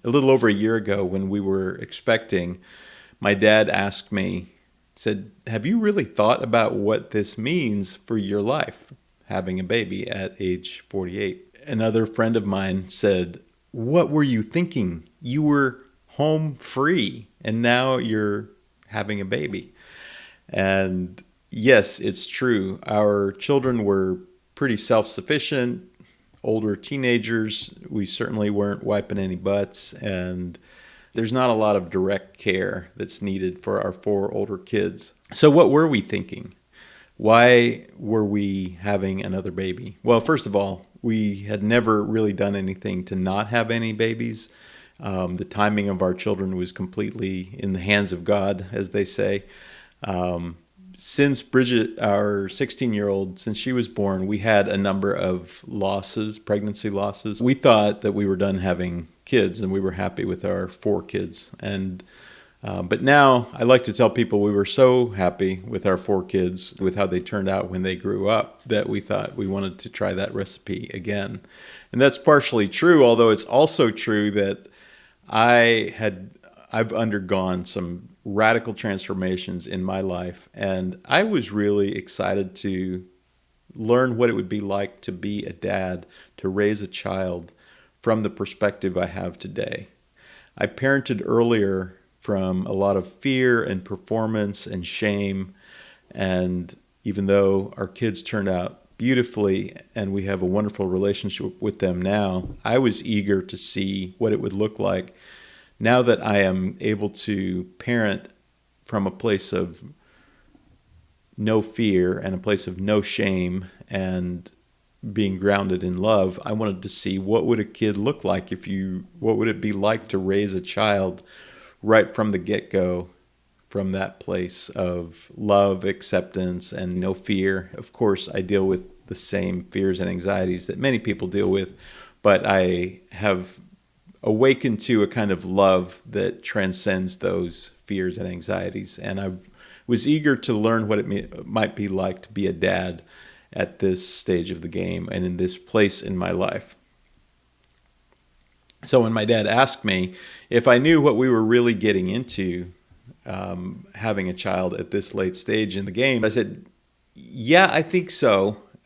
A little over a year ago, when we were expecting, my dad asked me, said, "Have you really thought about what this means for your life, having a baby at age 48?" Another friend of mine said, "What were you thinking? You were home free, and now you're having a baby." And yes, it's true. Our children were pretty self sufficient, older teenagers. We certainly weren't wiping any butts, and there's not a lot of direct care that's needed for our four older kids. So, what were we thinking? Why were we having another baby? Well, first of all, we had never really done anything to not have any babies. The timing of our children was completely in the hands of God, as they say. Since Bridget, our 16-year-old, since she was born, we had a number of losses, pregnancy losses. We thought that we were done having kids, and we were happy with our four kids. But now I like to tell people we were so happy with our four kids, with how they turned out when they grew up, that we thought we wanted to try that recipe again. And that's partially true, although it's also true that I've undergone some radical transformations in my life, and I was really excited to learn what it would be like to be a dad, to raise a child from the perspective I have today. I parented earlier from a lot of fear and performance and shame, and even though our kids turned out beautifully and we have a wonderful relationship with them now, I was eager to see what it would look like now that I am able to parent from a place of no fear and a place of no shame and being grounded in love. I wanted to see what would a kid look like what would it be like to raise a child right from the get-go, from that place of love, acceptance, and no fear. Of course, I deal with the same fears and anxieties that many people deal with, but I have awakened to a kind of love that transcends those fears and anxieties. And I was eager to learn what it might be like to be a dad at this stage of the game and in this place in my life. So when my dad asked me if I knew what we were really getting into, having a child at this late stage in the game, I said, yeah, I think so.